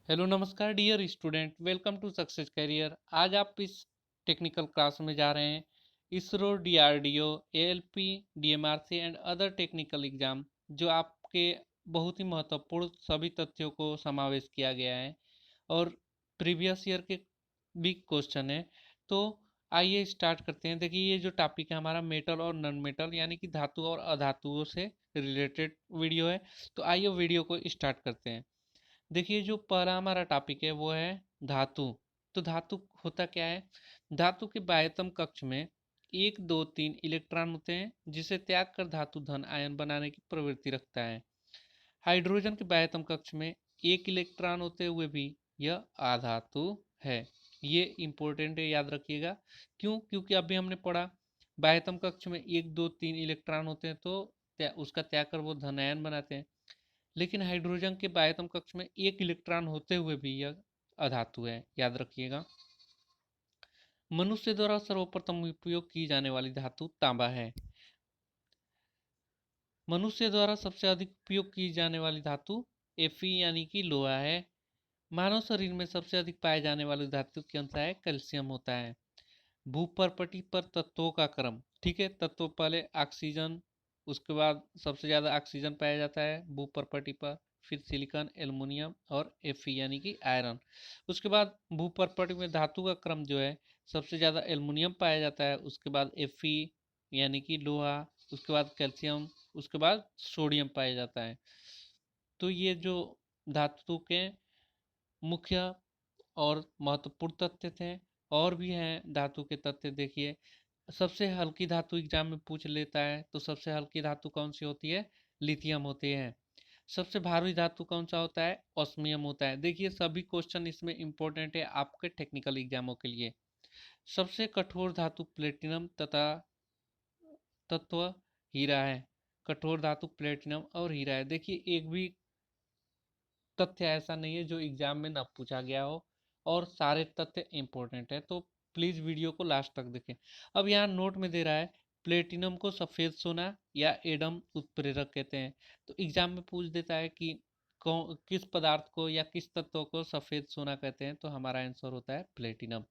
Hello नमस्कार dear student, welcome to success career. आज आप इस टेक्निकल क्लास में जा रहे हैं। ISRO, DRDO, ALP, DMRC and other technical exam, जो आपके बहुत ही महत्वपूर्ण सभी तथ्यों को समावेश किया गया है और प्रीवियस ईयर के भी क्वेश्चन है। तो आइए स्टार्ट करते हैं। देखिए, ये जो टॉपिक है हमारा मेटल और नॉन मेटल यानी कि धातु और अधातुओं से रिलेटेड वीडियो है। तो आइए वीडियो को स्टार्ट करते हैं। देखिए, जो पहला हमारा टॉपिक है वो है धातु। तो धातु होता क्या है? धातु के बाह्यतम कक्ष में 1 2 3 इलेक्ट्रॉन होते हैं, जिसे त्याग कर धातु धन आयन बनाने की प्रवृत्ति रखता है। हाइड्रोजन के बाह्यतम कक्ष में 1 इलेक्ट्रॉन होते हुए भी यह अधातु है। ये इंपॉर्टेंट है, याद रखिएगा। क्यों? क्योंकि अभी हमने पढ़ा बाह्यतम कक्ष में 1 2 3 इलेक्ट्रॉन होते हैं, तो उसका त्याग कर वो धनायन बनाते हैं। लेकिन हाइड्रोजन के बाह्यतम कक्ष में 1 इलेक्ट्रॉन होते हुए भी यह अधातु है, याद रखिएगा। मनुष्य द्वारा सर्वप्रथम उपयोग की जाने वाली धातु तांबा है। मनुष्य द्वारा सबसे अधिक उपयोग की जाने वाली धातु Fe यानी कि लोहा है। मानव शरीर में सबसे अधिक पाए जाने वाली धातु कौन सा है? कैल्शियम होता है। भूपर्पटी पर तत्वों का क्रम, ठीक है। तत्व पहले ऑक्सीजन, उसके बाद सबसे ज़्यादा ऑक्सीजन पाया जाता है भूपर्पटी पर, फिर सिलिकॉन, एल्युमिनियम और Fe यानी कि आयरन। उसके बाद भूपर्पटी में धातु का क्रम जो है, सबसे ज़्यादा एल्युमिनियम पाया जाता है, उसके बाद Fe यानी कि लोहा, उसके बाद कैल्शियम, उसके बाद सोडियम पाया जाता है। तो ये जो धातु के मुख्य और महत्वपूर्ण तथ्य थे। और भी हैं धातु के तथ्य। देखिए, सबसे हल्की धातु एग्जाम में पूछ लेता है, तो सबसे हल्की धातु कौन सी होती है? लिथियम होती है। सबसे भारी धातु कौन सा होता है? ऑस्मियम होता है। देखिए, सभी क्वेश्चन इसमें इंपॉर्टेंट है आपके टेक्निकल एग्जामों के लिए। सबसे कठोर धातु प्लेटिनम तथा तत्व हीरा है। कठोर धातु प्लेटिनम और हीरा है। देखिए, एक भी तथ्य ऐसा नहीं है जो एग्जाम में ना पूछा गया हो, और सारे तथ्य इंपॉर्टेंट है। तो प्लीज वीडियो को लास्ट तक देखें। अब यहाँ नोट में दे रहा है, प्लेटिनम को सफेद सोना या एडम उत्प्रेरक कहते हैं। तो एग्जाम में पूछ देता है कि कौन किस पदार्थ को या किस तत्व को सफेद सोना कहते हैं, तो हमारा आंसर होता है प्लेटिनम।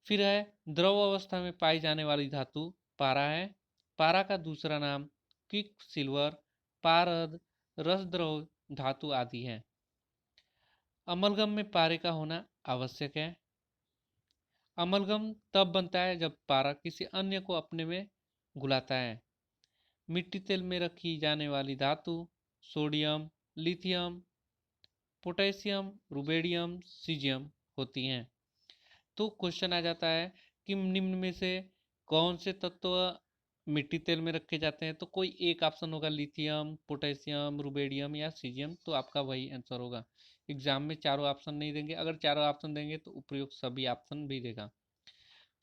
फिर है, द्रव अवस्था में पाई जाने वाली धातु पारा है। पारा का दूसरा नाम क्विक सिल्वर, पारद, रसद्रव धातु आदि है। अमलगम में पारे का होना आवश्यक है। अमलगम तब बनता है जब पारा किसी अन्य को अपने में घुलाता है। मिट्टी तेल में रखी जाने वाली धातु sodium, lithium, potassium, rubidium, caesium होती हैं। तो क्वेश्चन आ जाता है कि निम्न में से कौन से तत्व मिट्टी तेल में रखे जाते हैं? तो कोई एक ऑप्शन होगा, लिथियम, पोटेशियम, रुबेडियम या सीजियम। तो आपका वही आंसर होगा। एग्जाम में चारों ऑप्शन नहीं देंगे, अगर चारों ऑप्शन देंगे तो उपयुक्त सभी ऑप्शन भी देगा।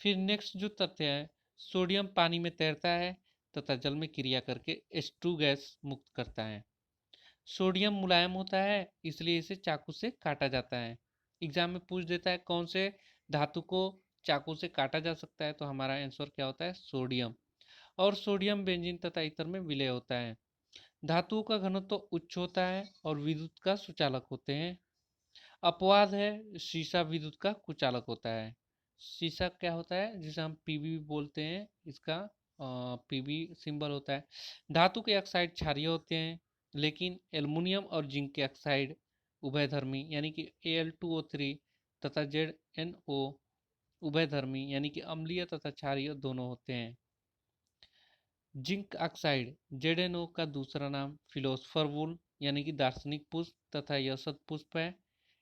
फिर नेक्स्ट जो तथ्य है, सोडियम पानी में तैरता है तथा जल में क्रिया करके H2 गैस मुक्त करता है। सोडियम मुलायम होता है, इसलिए इसे चाकू से काटा जाता है। एग्जाम में पूछ देता है कौन से धातु को चाकू से काटा जा सकता है, तो हमारा आंसर क्या होता है? सोडियम। और सोडियम बेंजीन तथा इतर में विलय होता है। धातुओं का घनत्व तो उच्च होता है और विद्युत का सुचालक होते हैं। अपवाद है, शीशा विद्युत का कुचालक होता है। शीशा क्या होता है? जिसे हम पीबी बोलते हैं, इसका पीबी सिंबल होता है। धातु के ऑक्साइड क्षारीय होते हैं, लेकिन एल्युमिनियम और जिंक के ऑक्साइड उभयधर्मी यानी कि Al2O3 तथा ZnO उभयधर्मी यानी कि अम्लीय तथा क्षारीय दोनों होते हैं। जिंक ऑक्साइड ZnO का दूसरा नाम फिलोसफर वुल यानी कि दार्शनिक पुष्प तथा यशत पुष्प है।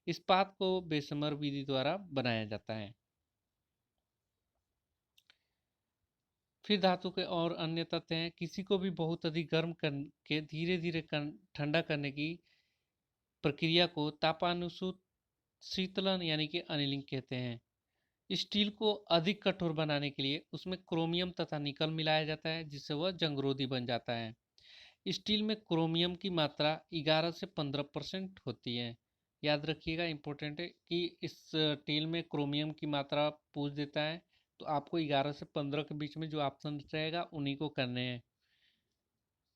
इस्पात को बेसमर विधि द्वारा बनाया जाता है। फिर धातु के और अन्य तत्व हैं। किसी को भी बहुत अधिक गर्म करके धीरे धीरे ठंडा करने की प्रक्रिया को तापानुसूत शीतलन यानी कि अनिलिंग कहते हैं। स्टील को अधिक कठोर बनाने के लिए उसमें क्रोमियम तथा निकल मिलाया जाता है, जिससे वह जंगरोधी बन जाता है। स्टील में क्रोमियम की मात्रा 11 से 15% होती है। याद रखिएगा, इंपॉर्टेंट है कि इस स्टील में क्रोमियम की मात्रा पूछ देता है, तो आपको 11 से 15 के बीच में जो ऑप्शन रहेगा उन्हीं को करने हैं।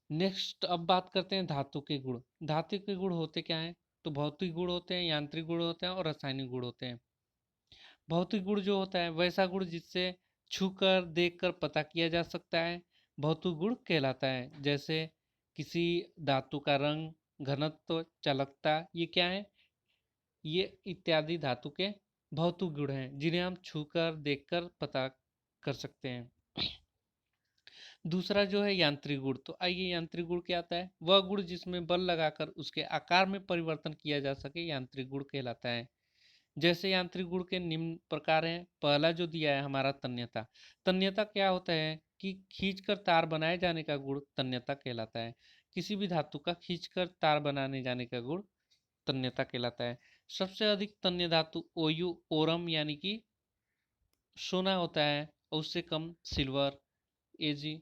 नेक्स्ट अब बात करते हैं धातु के गुण। धातु के गुण होते क्या हैं? तो भौतिक गुण होते हैं, यांत्रिक गुण होते हैं और रासायनिक गुण होते हैं। भौतिक गुण जो होता है वैसा गुण जिससे छूकर देखकर पता किया जा सकता है, भौतिक गुण कहलाता है। जैसे किसी धातु का रंग, घनत्व, चालकता, ये क्या है, ये इत्यादि धातु के भौतिक गुण हैं जिन्हें हम छूकर देखकर पता कर सकते हैं। दूसरा जो है यांत्रिक गुण। तो आइए यांत्रिक गुण क्या आता है, वह गुण जिसमें बल लगाकर उसके आकार में परिवर्तन किया जा सके यांत्रिक गुण कहलाता है। जैसे यांत्रिक गुण के निम्न प्रकार हैं। पहला जो दिया है हमारा तन्यता। तन्यता क्या होता है कि खींचकर तार बनाए जाने का गुण तन्यता कहलाता है। किसी भी धातु का खींचकर तार बनाने जाने का गुण तन्यता कहलाता है। सबसे अधिक तन्य धातु ओयु ओरम यानी कि सोना होता है, और उससे कम सिल्वर, एजी।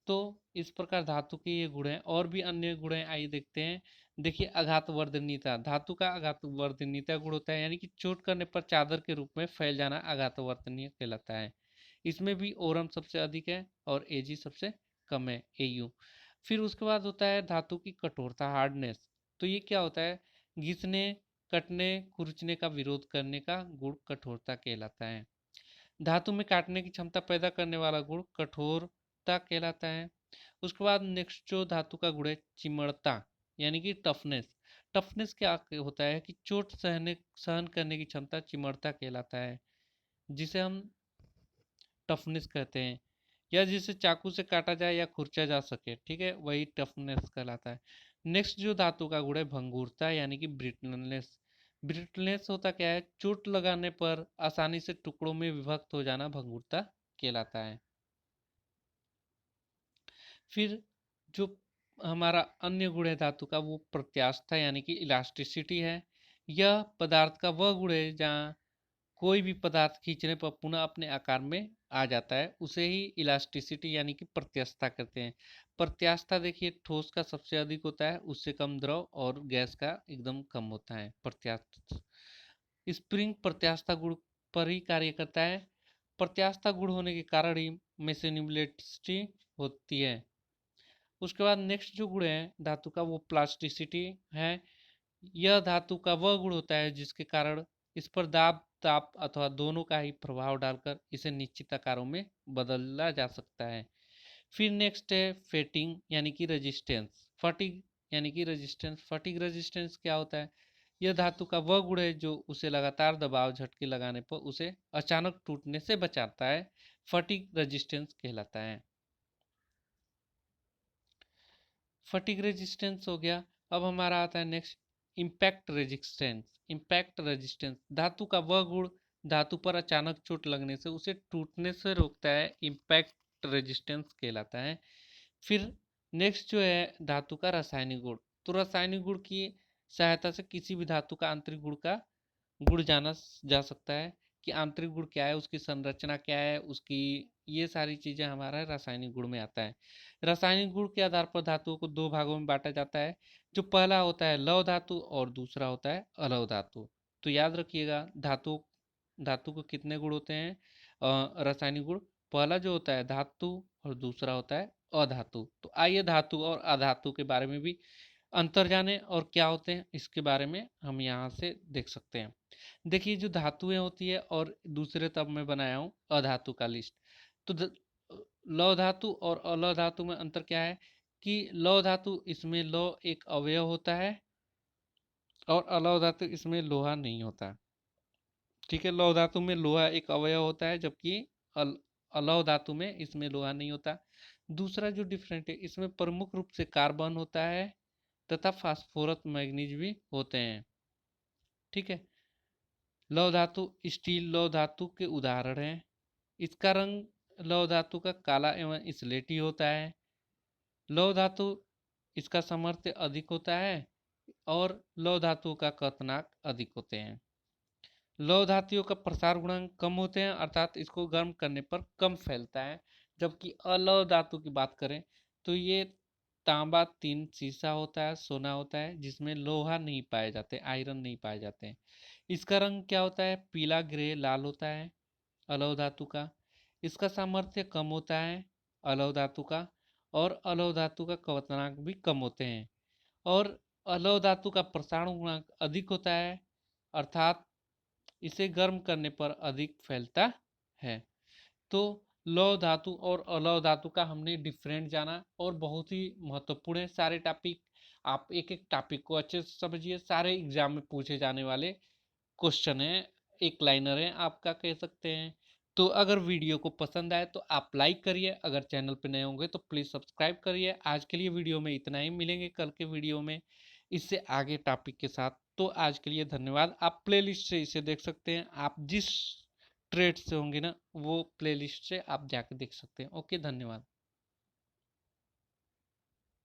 तो इस प्रकार धातु के ये गुण हैं। और भी अन्य गुण हैं, आइए देखते हैं। देखिए आघातवर्धनीयता। धातु का आघातवर्धनीयता गुण होता है, यानी कि चोट करने पर चादर के रूप में फैल जाना आघातवर्धनीय कहलाता है। इसमें भी ओरम सबसे अधिक है और एजी सबसे कम है, एयू। फिर उसके बाद होता है धातु की कठोरता, हार्डनेस। तो ये क्या होता है, घिसने, कटने, कुचलने का विरोध करने का गुण कठोरता कहलाता है। धातु में काटने की क्षमता पैदा करने वाला गुण कठोरता कहलाता है। उसके बाद नेक्स्ट जो धातु का गुण है चिमड़ता, यानी कि टफनेस। टफनेस क्या होता है कि चोट सहन करने की क्षमता चिमड़ता कहलाता है, जिसे हम टफनेस कहते हैं। या जिसे चाकू से काटा जाए या खुरचा जा सके, ठीक है, वही टफनेस कहलाता है। नेक्स्ट जो धातु का गुण है भंगुरता, यानी कि ब्रिटलनेस। ब्रिटलनेस होता क्या है, चोट लगाने पर आसानी से टुकड़ों में विभक्त हो जाना भंगुरता कहलाता है। फिर जो हमारा अन्य गुण है धातु का, वो प्रत्यास्थता यानी कि इलास्टिसिटी है। यह पदार्थ का वह गुण है जहाँ कोई भी पदार्थ खींचने पर पुनः अपने आकार में आ जाता है, उसे ही इलास्टिसिटी यानी कि प्रत्यास्थता कहते हैं। प्रत्यास्थता देखिए ठोस का सबसे अधिक होता है, उससे कम द्रव, और गैस का एकदम कम होता है प्रत्यास्थ। स्प्रिंग प्रत्यास्थता गुण पर ही कार्य करता है। प्रत्यास्थता गुण होने के कारण ही मेसेनिबिलिटी होती है। उसके बाद नेक्स्ट जो गुण है धातु का, वो प्लास्टिसिटी है। यह धातु का वह गुण होता है जिसके कारण इस पर दाब, ताप अथवा दोनों का ही प्रभाव डालकर इसे निश्चित आकारों में बदला जा सकता है। फिर नेक्स्ट है फेटिंग यानी कि रेजिस्टेंस। फटिग यानी कि रेजिस्टेंस। फटिग रेजिस्टेंस क्या होता है, यह धातु का वह गुण है जो उसे लगातार दबाव झटके लगाने पर उसे अचानक टूटने से बचाता है, फटिग रेजिस्टेंस कहलाता है। फटिग रेजिस्टेंस हो गया। अब हमारा आता है next impact resistance. Impact resistance धातु का वह गुण धातु पर अचानक चोट लगने से उसे टूटने से रोकता है, इम्पैक्ट रेजिस्टेंस कहलाता है। फिर नेक्स्ट जो है धातु का रासायनिक गुण। तो रासायनिक गुण की सहायता से किसी भी धातु का आंतरिक गुण का गुण जाना जा सकता है कि आंतरिक गुण क्या है, उसकी संरचना क्या है, उसकी ये सारी चीजें हमारा रासायनिक गुण में आता है। रासायनिक गुण के आधार पर धातुओं को दो भागों में बांटा जाता है। जो पहला होता है लौह धातु और दूसरा होता है अलौह धातु। तो याद रखिएगा धातु धातु को कितने गुण होते हैं, रासायनिक गुण। पहला जो होता है धातु और दूसरा होता है अधातु। तो आइए धातु और अधातु के बारे में भी अंतर जाने और क्या होते हैं इसके बारे में हम यहाँ से देख सकते हैं। देखिए जो धातुएं होती है और दूसरे तब मैं बनाया हूँ अधातु का लिस्ट। तो लौह धातु और अलौह धातु में अंतर क्या है कि लौह धातु इसमें लौह एक अवयव होता है और अलौह धातु इसमें लोहा नहीं होता। ठीक है, लौह धातु में लोहा एक अवयव होता है, जबकि अलौह धातु में इसमें लोहा नहीं होता। दूसरा जो डिफरेंट है, इसमें प्रमुख रूप से कार्बन होता है तथा फास्फोरस मैग्नीज भी होते हैं। ठीक है, लौह धातु स्टील लौह धातु के उदाहरण हैं। इसका रंग लौह धातु का काला एवं स्लेटी होता है। लौह धातु इसका सामर्थ्य अधिक होता है और लौह धातु का कतनाक अधिक होते हैं। लौह धातुओं का प्रसार गुणांक कम होते हैं, अर्थात इसको गर्म करने पर कम फैलता है। जबकि अलौह धातु की बात करें तो ये तांबा, तीन, सीसा होता है, सोना होता है, जिसमें लोहा नहीं पाए जाते, आयरन नहीं पाए जाते हैं। इसका रंग क्या होता है, पीला, ग्रे, लाल होता है अलौह धातु का। इसका सामर्थ्य कम होता है अलौह धातु का, और अलौह धातु का क्वथनांक भी कम होते हैं। और अलौह धातु का प्रसारण गुणांक अधिक होता है, अर्थात इसे गर्म करने पर अधिक फैलता है। तो लौह धातु और अलौह धातु का हमने डिफरेंट जाना और बहुत ही महत्वपूर्ण है सारे टॉपिक। आप एक एक टॉपिक को अच्छे से समझिए, सारे एग्जाम में पूछे जाने वाले क्वेश्चन है, एक लाइनर है आपका कह सकते हैं। तो अगर वीडियो को पसंद आए तो आप लाइक करिए, अगर चैनल पे नए होंगे तो प्लीज़ सब्सक्राइब करिए। आज के लिए वीडियो में इतना ही, मिलेंगे कल के वीडियो में इससे आगे टॉपिक के साथ। तो आज के लिए धन्यवाद। आप प्लेलिस्ट से इसे देख सकते हैं, आप जिस ट्रेड से होंगे ना वो प्लेलिस्ट से आप जाके देख सकते हैं। ओके, धन्यवाद।